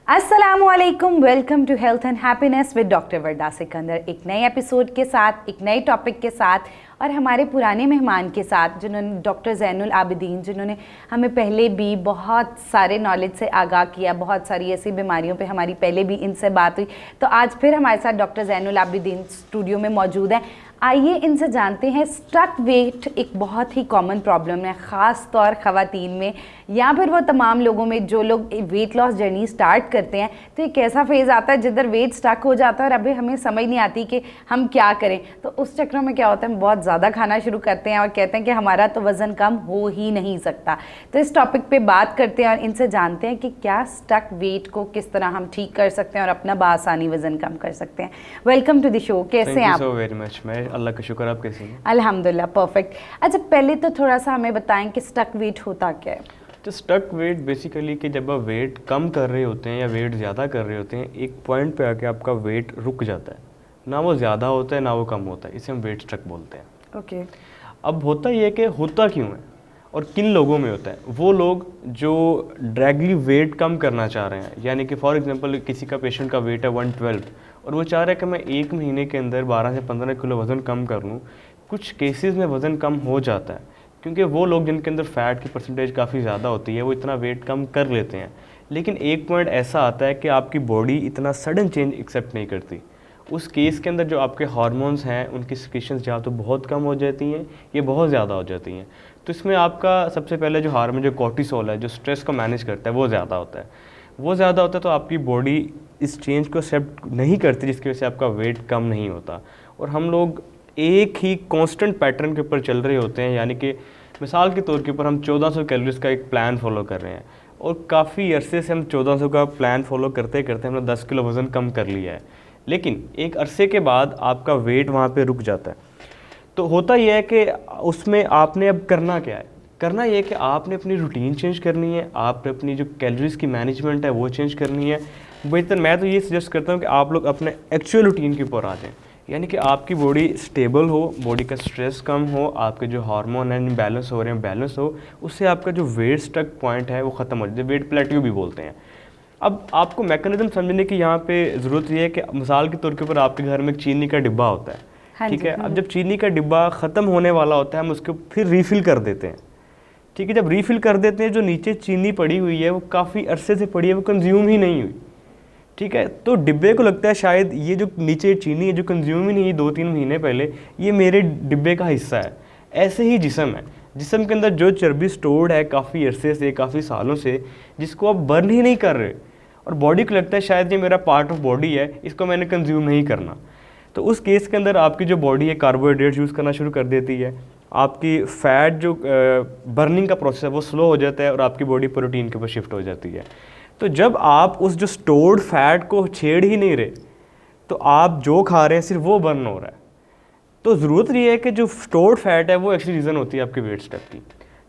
अस्सलामुअलैकुम, welcome to health and happiness with doctor Warda Sikandar. एक नए एपिसोड के साथ, एक नए टॉपिक के साथ और हमारे पुराने मेहमान के साथ जिन्होंने डॉक्टर ज़ैनुल आबिदीन, जिन्होंने हमें पहले भी बहुत सारे नॉलेज से आगाह किया, बहुत सारी ऐसी बीमारियों पे हमारी पहले भी इनसे बात हुई। तो आज फिर हमारे साथ डॉक्टर ज़ैनुल आबिदीन स्टूडियो में मौजूद हैं। आइए इनसे जानते हैं। स्टक वेट एक बहुत ही कॉमन प्रॉब्लम है, ख़ास तौर ख़वातीन में या फिर वो तमाम लोगों में जो लोग वेट लॉस जर्नी स्टार्ट करते हैं। तो एक ऐसा फेज़ आता है जिधर वेट स्टक हो जाता है और अभी हमें समझ नहीं आती कि हम क्या करें। तो उस चक्कर में क्या होता है, हम बहुत ज़्यादा खाना शुरू करते हैं और कहते हैं कि हमारा तो वज़न कम हो ही नहीं सकता। तो इस टॉपिक पे बात करते हैं और इनसे जानते हैं कि क्या स्टक वेट को किस तरह हम ठीक कर सकते हैं और अपना बआसानी वज़न कम कर सकते हैं। Welcome to the show. कैसे हैं आप? Thank you so very much. मैं अल्लाह का शुक्र, आप कैसे हैं? अल्हम्दुलिल्लाह, परफेक्ट। अच्छा, पहले तो थोड़ा सा हमें बताएं कि स्टक वेट होता क्या है। तो स्टक वेट बेसिकली कि जब आप वेट कम कर रहे होते हैं या वेट ज़्यादा कर रहे होते हैं, एक पॉइंट पे आके आपका वेट रुक जाता है, ना वो ज़्यादा होता है ना वो कम होता है, इसे हम वेट स्टक बोलते हैं। ओके। अब होता ये है कि होता क्यों है और किन लोगों में होता है। वो लोग जो डायरेक्टली वेट कम करना चाह रहे हैं, यानी कि फॉर एग्जांपल किसी का पेशेंट का वेट है 112 और वो चाह रहा है कि मैं 1 महीने के अंदर 12 से 15 किलो वज़न कम कर लूँ। कुछ केसेस में वज़न कम हो जाता है क्योंकि वो लोग जिनके अंदर फ़ैट की परसेंटेज काफ़ी ज़्यादा होती है वो इतना वेट कम कर लेते हैं। लेकिन एक पॉइंट ऐसा आता है कि आपकी बॉडी इतना सडन चेंज एक्सेप्ट नहीं करती। उस केस के अंदर जो आपके हार्मोन्स हैं उनकी सिक्रीशंस या तो बहुत कम हो जाती हैं, ये बहुत ज़्यादा हो जाती हैं। तो इसमें आपका सबसे पहले जो हार्मोन जो कोर्टिसोल है, जो स्ट्रेस को मैनेज करता है, वो ज़्यादा होता है। वो ज़्यादा होता है तो आपकी बॉडी इस चेंज को एक्सेप्ट नहीं करती, जिसकी वजह से आपका वेट कम नहीं होता। और हम लोग एक ही कांस्टेंट पैटर्न के ऊपर चल रहे होते हैं, यानी कि मिसाल के तौर के ऊपर हम 1400 कैलोरीज का एक प्लान फॉलो कर रहे हैं और काफ़ी अरसे से हम 1400 का प्लान फॉलो करते करते हमने 10 किलो वज़न कम कर लिया है। लेकिन एक अरसे के बाद आपका वेट वहाँ पे रुक जाता है। तो होता यह है कि उसमें आपने अब करना क्या है, करना यह है कि आपने अपनी रूटीन चेंज करनी है, आपने अपनी जो कैलोरीज की मैनेजमेंट है वो चेंज करनी है। बेहतर मैं तो ये सजेस्ट करता हूँ कि आप लोग अपने एक्चुअल रूटीन के ऊपर आ जाएँ, यानी कि आपकी बॉडी स्टेबल हो, बॉडी का स्ट्रेस कम हो, आपके जो हार्मोन हैं बैलेंस हो रहे हैं बैलेंस हो, उससे आपका जो वेट स्टक पॉइंट है वो ख़त्म हो जाए, वेट प्लेट्यू भी बोलते हैं। अब आपको मैकेनिज्म समझने की यहाँ पे ज़रूरत ये है कि मिसाल के तौर के ऊपर आपके घर में एक चीनी का डिब्बा होता है, हाँ ठीक जी, है। अब जब चीनी का डिब्बा ख़त्म होने वाला होता है हम उसको फिर रीफ़िल कर देते हैं, ठीक है। जब रीफ़िल कर देते हैं जो नीचे चीनी पड़ी हुई है वो काफ़ी अरसे से पड़ी है, वो कंज्यूम ही नहीं हुई, ठीक है। तो डिब्बे को लगता है शायद ये जो नीचे चीनी है जो कंज्यूम ही नहीं हुई 2-3 महीने पहले, ये मेरे डिब्बे का हिस्सा है। ऐसे ही जिस्म है, जिस्म के अंदर जो चर्बी स्टोर्ड है काफ़ी अरसे से, काफ़ी सालों से, जिसको आप बर्न ही नहीं कर रहे और बॉडी को लगता है शायद ये मेरा पार्ट ऑफ बॉडी है, इसको मैंने कंज्यूम नहीं करना। तो उस केस के अंदर आपकी जो बॉडी है कार्बोहाइड्रेट्स यूज़ करना शुरू कर देती है, आपकी फ़ैट जो बर्निंग का प्रोसेस है वो स्लो हो जाता है और आपकी बॉडी प्रोटीन के ऊपर शिफ्ट हो जाती है। तो जब आप उस जो स्टोर्ड फैट को छेड़ ही नहीं रहे तो आप जो खा रहे हैं सिर्फ वो बर्न हो रहा है। तो ज़रूरत ये है कि जो स्टोर्ड फैट है वो एक्चुअली रीज़न होती है आपके वेट स्टक की।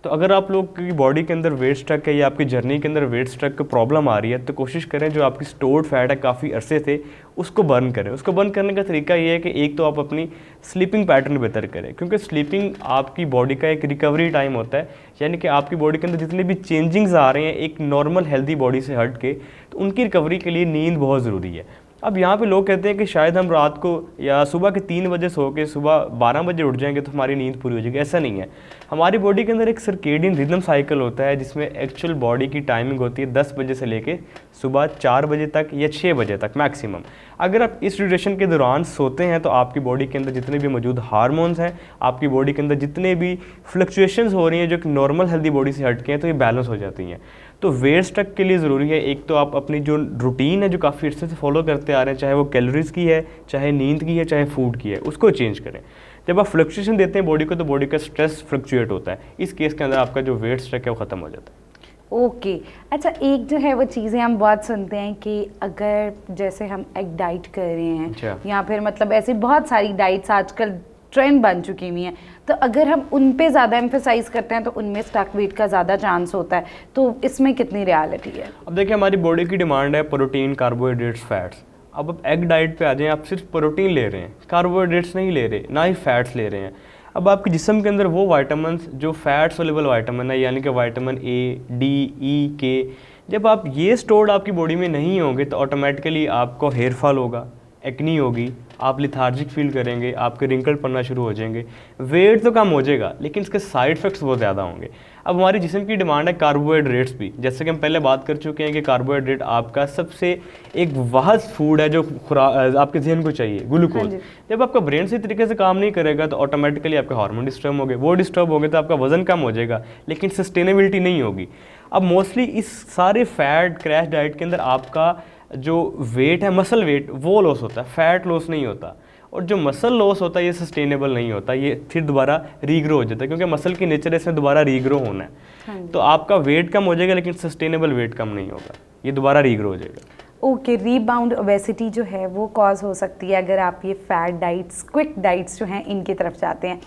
तो अगर आप लोग की बॉडी के अंदर वेट स्टक है या आपकी जर्नी के अंदर वेट स्टक की प्रॉब्लम आ रही है तो कोशिश करें जो आपकी स्टोर्ड फैट है काफ़ी अरसे से उसको बर्न करें। उसको बर्न करने का तरीका ये है कि एक तो आप अपनी स्लीपिंग पैटर्न बेहतर करें, क्योंकि स्लीपिंग आपकी बॉडी का एक रिकवरी टाइम होता है, यानी कि आपकी बॉडी के अंदर जितने भी चेंजिंग्स आ रहे हैं एक नॉर्मल हेल्दी बॉडी से हट के, तो उनकी रिकवरी के लिए नींद बहुत ज़रूरी है। अब यहाँ पे लोग कहते हैं कि शायद हम रात को या सुबह के 3 बजे सो के सुबह 12 बजे उठ जाएंगे तो हमारी नींद पूरी हो जाएगी, ऐसा नहीं है। हमारी बॉडी के अंदर एक सर्केडियन रिदम साइकिल होता है जिसमें एक्चुअल बॉडी की टाइमिंग होती है 10 बजे से लेके सुबह 4 बजे तक या 6 बजे तक मैक्सिमम। अगर आप इस ड्यूरेशन के दौरान सोते हैं तो आपकी बॉडी के अंदर जितने भी मौजूद हार्मोन्स हैं, आपकी बॉडी के अंदर जितने भी फ्लक्चुएशंस हो रही हैं जो कि नॉर्मल हेल्दी बॉडी से हटके हैं, तो ये बैलेंस हो जाती हैं। तो वेट स्टक के लिए ज़रूरी है एक तो आप अपनी जो रूटीन है जो काफ़ी अर्से से फॉलो करते आ रहे हैं, चाहे वो कैलोरीज़ की है, चाहे नींद की है, चाहे फूड की है, उसको चेंज करें। जब आप फ्लक्चुएशन देते हैं बॉडी को तो बॉडी का स्ट्रेस फ्लक्चुएट होता है, इस केस के अंदर आपका जो वेट स्टक है वो ख़त्म हो जाता है। ओके। अच्छा, एक जो है वो चीज़ें हम बहुत सुनते हैं कि अगर जैसे हम एक डाइट कर रहे हैं या फिर मतलब ऐसी बहुत सारी डाइट्स आजकल ट्रेंड बन चुकी हुई हैं, तो अगर हम उन पे ज़्यादा एम्फेसाइज करते हैं तो उनमें स्टक वेट का ज़्यादा चांस होता है, तो इसमें कितनी रियलिटी है? अब देखिए हमारी बॉडी की डिमांड है प्रोटीन, कार्बोहाइड्रेट्स, फैट्स। अब आप एग डाइट पे आ जाएं, आप सिर्फ प्रोटीन ले रहे हैं, कार्बोहाइड्रेट्स नहीं ले रहे, ना ही फैट्स ले रहे हैं। अब आपके जिस्म के अंदर वो वाइटामिन जो फैट सोल्यूबल वाइटामिन है, यानी कि वाइटामिन ए, डी, ई, के, जब आप ये स्टोर्ड आपकी बॉडी में नहीं होंगे तो ऑटोमेटिकली आपको हेयर फॉल होगा, एक्नी होगी, आप लिथार्जिक फील करेंगे, आपके रिंकल पड़ना शुरू हो जाएंगे, वेट तो कम हो जाएगा लेकिन इसके साइड इफेक्ट्स बहुत ज़्यादा होंगे। अब हमारी जिस्म की डिमांड है कार्बोहाइड्रेट्स भी, जैसे कि हम पहले बात कर चुके हैं कि कार्बोहाइड्रेट आपका सबसे एक वाहद फूड है जो आपके जहन को चाहिए, ग्लूकोज। जब आपका ब्रेन सही तरीके से काम नहीं करेगा तो ऑटोमेटिकली आपके हार्मोन डिस्टर्ब होंगे, वो डिस्टर्ब होंगे तो आपका वजन कम हो जाएगा लेकिन सस्टेनेबिलिटी नहीं होगी। अब मोस्टली इस सारे फैट क्रैश डाइट के अंदर आपका जो वेट है, मसल वेट, वो लॉस होता है, फैट लॉस नहीं होता। और जो मसल लॉस होता है ये सस्टेनेबल नहीं होता, ये फिर दोबारा रीग्रो हो जाता है क्योंकि मसल की नेचर इसमें दोबारा रीग्रो होना है। हाँ। तो आपका वेट कम हो जाएगा लेकिन सस्टेनेबल वेट कम नहीं होगा, ये दोबारा रीग्रो हो जाएगा। ओके, रीबाउंड ओबेसिटी जो है वो कॉज हो सकती है अगर आप ये फैट डाइट्स, क्विक डाइट्स जो हैं इनकी तरफ जाते हैं।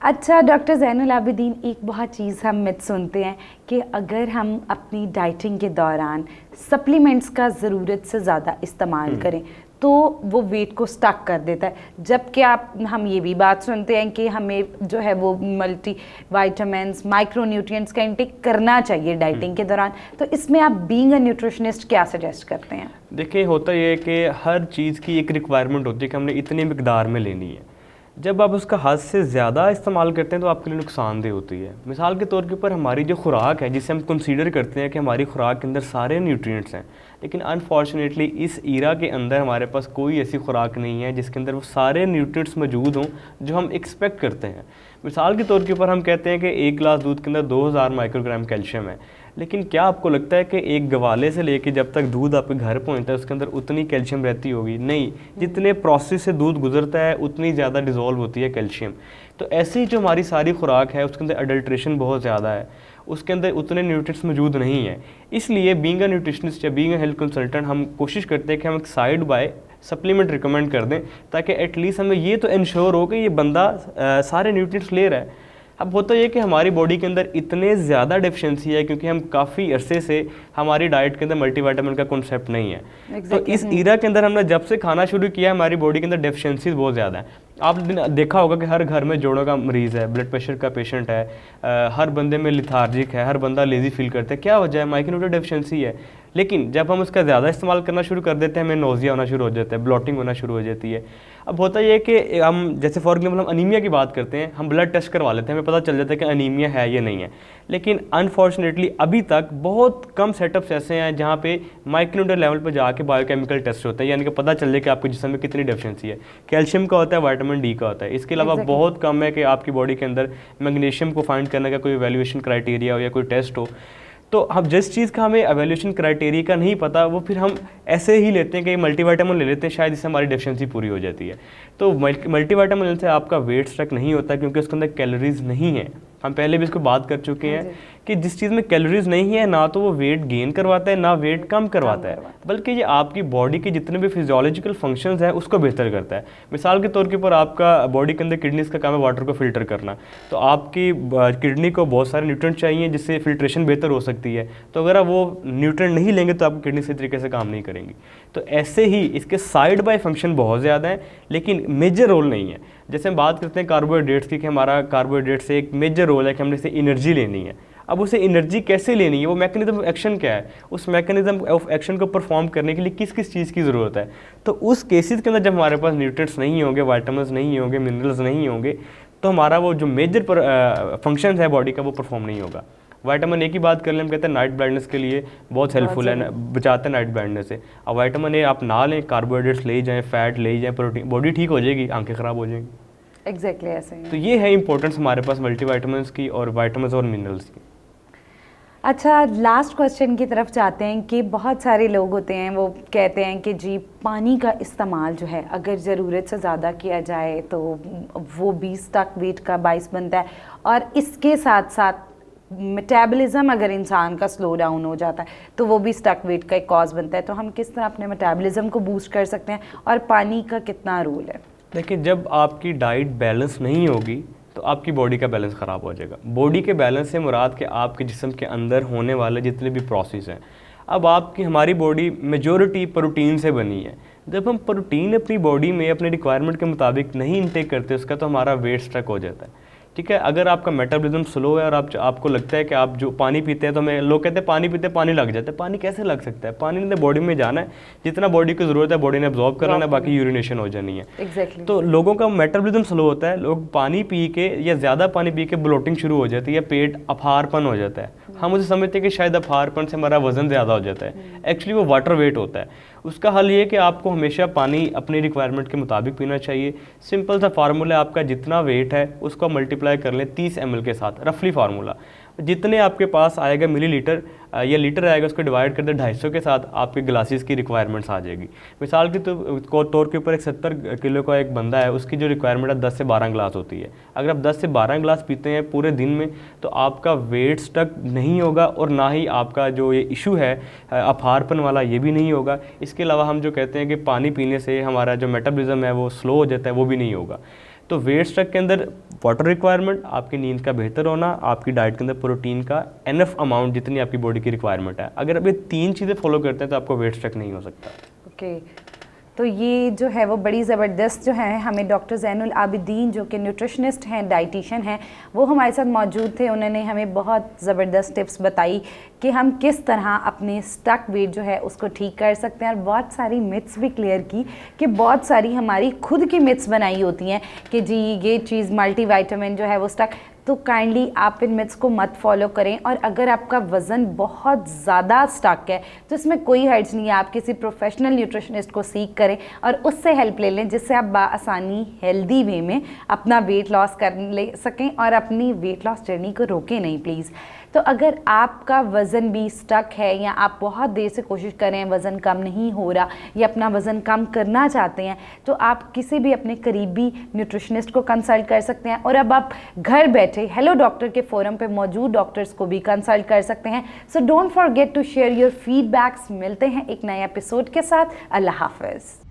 अच्छा डॉक्टर ज़ैनुल आबिदीन, एक बहुत चीज़ हम मिथ सुनते हैं कि अगर हम अपनी डाइटिंग के दौरान सप्लीमेंट्स का ज़रूरत से ज़्यादा इस्तेमाल करें तो वो वेट को स्टक कर देता है, जबकि हम ये भी बात सुनते हैं कि हमें जो है वो मल्टी वाइटामिन्स, माइक्रोन्यूट्रिएंट्स का इंटेक करना चाहिए डाइटिंग के दौरान। तो इसमें आप बीइंग अ न्यूट्रिशनिस्ट क्या सजेस्ट करते हैं? देखिए, होता ये है कि हर चीज़ की एक रिक्वायरमेंट होती है कि हमने इतनी मिकदार में लेनी है। जब आप उसका हद से ज़्यादा इस्तेमाल करते हैं तो आपके लिए नुकसानदेह होती है। मिसाल के तौर के ऊपर हमारी जो खुराक है, जिसे हम कंसीडर करते हैं कि हमारी खुराक के अंदर सारे न्यूट्रिएंट्स हैं, लेकिन अनफॉर्चुनेटली इस ईरा के अंदर हमारे पास कोई ऐसी खुराक नहीं है जिसके अंदर वो सारे न्यूट्रिएंट्स मौजूद हों जो हम एक्सपेक्ट करते हैं। मिसाल के तौर के ऊपर हम कहते हैं कि एक गिलास दूध के अंदर 2000 माइक्रोग्राम कैल्शियम है, लेकिन क्या आपको लगता है कि एक गवाले से लेके जब तक दूध आपके घर पहुंचता है उसके अंदर उतनी कैल्शियम रहती होगी? नहीं, जितने प्रोसेस से दूध गुजरता है उतनी ज़्यादा डिज़ोल्व होती है कैल्शियम। तो ऐसी जो हमारी सारी खुराक है उसके अंदर अडल्ट्रेशन बहुत ज़्यादा है, उसके अंदर उतने न्यूट्रिएंट्स मौजूद नहीं है। इसलिए बीइंग अ न्यूट्रिशनिस्ट या बीइंग अ हेल्थ कंसल्टेंट हम कोशिश करते हैं कि हम एक साइड बाय सप्लीमेंट रिकमेंड कर दें ताकि एटलीस्ट हमें ये तो इंश्योर हो कि ये बंदा सारे न्यूट्रिएंट्स ले रहा है। अब होता ये कि हमारी बॉडी के अंदर इतने ज़्यादा डेफिशिएंसी है क्योंकि हम काफ़ी अरसे से हमारी डाइट के अंदर मल्टीविटामिन का कॉन्सेप्ट नहीं है। तो इस ईरा के अंदर हमने जब से खाना शुरू किया हमारी बॉडी के अंदर डेफिशिएंसीज बहुत ज़्यादा है। आपने देखा होगा कि हर घर में जोड़ों का मरीज़ है, ब्लड प्रेशर का पेशेंट है, हर बंदे में लिथार्जिक है, हर बंदा लेज़ी फील करता है। क्या वजह है? माइक्रोन्यूट्रिएंट डेफिशिएंसी है। लेकिन जब हम उसका ज़्यादा इस्तेमाल करना शुरू कर देते हैं हमें नोज़िया होना शुरू हो जाता है, ब्लॉटिंग होना शुरू हो जाती है। अब होता ये है कि हम जैसे फॉर एग्जाम्पल हम अनीमिया की बात करते हैं, हम ब्लड टेस्ट करवा लेते हैं, हमें पता चल जाता है कि अनीमिया है या नहीं है। लेकिन अनफॉर्चुनेटली अभी तक बहुत कम सेटअप्स ऐसे हैं जहाँ पे माइक्रोन्यूट्रिएंट लेवल पर जाके बायोकेमिकल टेस्ट होता है, यानी कि पता चल जाए कि आपके जिस्म में कितनी डेफिशिएंसी है। कैल्शियम का होता है, विटामिन डी का होता है। इसके अलावा बहुत कम है कि आपकी बॉडी के अंदर मैग्नीशियम को फाइंड करने का कोई एवेल्यूएशन क्राइटेरिया हो या कोई टेस्ट हो। तो हम जिस चीज़ का हमें एवेल्यूएशन क्राइटेरिया का नहीं पता वो फिर हम ऐसे ही लेते हैं कि मल्टीविटामिन ले लेते हैं, शायद इससे हमारी डेफिशिएंसी पूरी हो जाती है। तो मल्टीविटामिन से आपका वेट स्ट्रक नहीं होता क्योंकि उसके अंदर कैलोरीज नहीं है। हम पहले भी इसको बात कर चुके हैं कि जिस चीज़ में कैलोरीज नहीं है ना तो वो वेट गेन करवाता है ना वेट कम करवाता है, बल्कि ये आपकी बॉडी के जितने भी फिजियोलॉजिकल फंक्शंस हैं उसको बेहतर करता है। मिसाल के तौर के ऊपर आपका बॉडी के अंदर किडनीज का काम है वाटर को फिल्टर करना, तो आपकी किडनी को बहुत सारे न्यूट्रिएंट चाहिए जिससे फिल्ट्रेशन बेहतर हो सकती है। तो अगर आप वो न्यूट्रिएंट नहीं लेंगे तो आपकी किडनी सही तरीके से काम नहीं करेंगी। तो ऐसे ही इसके साइड बाय फंक्शन बहुत ज़्यादा हैं लेकिन मेजर रोल नहीं है। जैसे हम बात करते हैं कार्बोहाइड्रेट्स की कि हमारा कार्बोहाइड्रेट से एक मेजर रोल है कि हमने इसे एनर्जी लेनी है। अब उसे एनर्जी कैसे लेनी है, वो मैकेनिज्म ऑफ एक्शन क्या है, उस मैकेनिज्म ऑफ एक्शन को परफॉर्म करने के लिए किस किस चीज़ की ज़रूरत है। तो उस केसेस के अंदर जब हमारे पास न्यूट्रिएंट्स नहीं होंगे, विटामिन्स नहीं होंगे, मिनरल्स नहीं होंगे, तो हमारा वो जो मेजर फंक्शन है बॉडी का वो परफॉर्म नहीं होगा। विटामिन ए की बात कर लें, हम कहते हैं नाइट ब्लाइंडनेस के लिए बहुत हेल्पफुल है, बचाते हैं नाइट ब्लाइंडनेस से। अब विटामिन ए आप ना लें, कार्बोहाइड्रेट्स ले जाएँ, फैट ले जाएँ, प्रोटीन, बॉडी ठीक हो जाएगी, आंखें ख़राब हो जाएंगी। एग्जैक्टली ऐसे ही। तो ये है इंपॉर्टेंस हमारे पास मल्टीविटामिन्स की और विटामिन्स और मिनरल्स की। अच्छा, लास्ट क्वेश्चन की तरफ जाते हैं कि बहुत सारे लोग होते हैं वो कहते हैं कि जी पानी का इस्तेमाल जो है अगर ज़रूरत से ज़्यादा किया जाए तो वो भी स्टक वेट का बाइस बनता है, और इसके साथ साथ मेटाबॉलिज्म अगर इंसान का स्लो डाउन हो जाता है तो वो भी स्टक वेट का एक कॉज बनता है। तो हम किस तरह अपने मेटाबॉलिज्म को बूस्ट कर सकते हैं और पानी का कितना रोल है? देखिए, जब आपकी डाइट बैलेंस नहीं होगी तो आपकी बॉडी का बैलेंस ख़राब हो जाएगा। बॉडी के बैलेंस से मुराद के आपके जिस्म के अंदर होने वाले जितने भी प्रोसेस हैं, अब आपकी हमारी बॉडी मेजॉरिटी प्रोटीन से बनी है। जब हम प्रोटीन अपनी बॉडी में अपने रिक्वायरमेंट के मुताबिक नहीं इंटेक करते उसका तो हमारा वेट स्ट्रक हो जाता है। ठीक है। अगर आपका मेटाबॉलिज्म स्लो है और आपको लगता है कि आप जो पानी पीते हैं, तो मैं लोग कहते हैं पानी पीते पानी लग जाता है, पानी कैसे लग सकता है? पानी ने बॉडी में जाना है, जितना बॉडी की ज़रूरत है बॉडी ने अब्जॉर्ब करना है, बाकी यूरिनेशन हो जानी है। Exactly. तो लोगों का मेटाबॉलिज्म स्लो होता है, लोग पानी पी के या ज़्यादा पानी पी के ब्लोटिंग शुरू हो जाती है या पेट अफारपन हो जाता है। हम उसे समझते हैं कि शायद अफारपन से हमारा वजन ज़्यादा हो जाता है, एक्चुअली वो वाटर वेट होता है। उसका हल ये है कि आपको हमेशा पानी अपनी रिक्वायरमेंट के मुताबिक पीना चाहिए। सिंपल सा फार्मूला है, आपका जितना वेट है उसको मल्टीप्लाई कर लें 30 ml के साथ, रफली फार्मूला। जितने आपके पास आएगा मिलीलीटर या लीटर आएगा, उसको डिवाइड कर दे 250 के साथ, आपके ग्लासेस की रिक्वायरमेंट्स आ जाएगी। मिसाल के तौर के ऊपर एक 70 किलो का एक बंदा है, उसकी जो रिक्वायरमेंट है 10 से 12 ग्लास होती है। अगर आप 10 से 12 ग्लास पीते हैं पूरे दिन में, तो आपका वेट स्टक नहीं होगा और ना ही आपका जो ये इशू है अफारपन वाला, ये भी नहीं होगा। इसके अलावा हम जो कहते हैं कि पानी पीने से हमारा जो मेटाबॉलिज्म है वो स्लो हो जाता है, वो भी नहीं होगा। तो वेट स्ट्रक के अंदर वाटर रिक्वायरमेंट, आपकी नींद का बेहतर होना, आपकी डाइट के अंदर प्रोटीन का एनफ अमाउंट जितनी आपकी बॉडी की रिक्वायरमेंट है, अगर आप ये 3 चीज़ें फॉलो करते हैं तो आपको वेट स्ट्रक नहीं हो सकता। ओके तो ये जो है वो बड़ी ज़बरदस्त जो है, हमें डॉक्टर ज़ैनुल आबिदीन जो कि न्यूट्रिशनिस्ट हैं, डाइटिशियन हैं, वो हमारे साथ मौजूद थे। उन्होंने हमें बहुत ज़बरदस्त टिप्स बताई कि हम किस तरह अपने स्टक वेट जो है उसको ठीक कर सकते हैं, और बहुत सारी मिथ्स भी क्लियर की कि बहुत सारी हमारी खुद की मिथ्स बनाई होती हैं कि जी ये चीज़ मल्टीविटामिन जो है वो स्टक। तो काइंडली आप इन मिथ्स को मत फॉलो करें, और अगर आपका वज़न बहुत ज़्यादा स्टक है तो इसमें कोई हर्ज नहीं है, आप किसी प्रोफेशनल न्यूट्रिशनिस्ट को सीख करें और उससे हेल्प ले लें, जिससे आप बाआसानी हेल्दी वे में अपना वेट लॉस कर ले सकें और अपनी वेट लॉस जर्नी को रोकें नहीं प्लीज़। तो अगर आपका वज़न भी स्टक है या आप बहुत देर से कोशिश कर रहे हैं, वज़न कम नहीं हो रहा या अपना वज़न कम करना चाहते हैं, तो आप किसी भी अपने करीबी न्यूट्रिशनिस्ट को कंसल्ट कर सकते हैं। और अब आप घर बैठे हेलो डॉक्टर के फोरम पे मौजूद डॉक्टर्स को भी कंसल्ट कर सकते हैं। So don't forget to share your feedbacks. मिलते हैं एक नए एपिसोड के साथ। अल्लाह हाफ़िज़।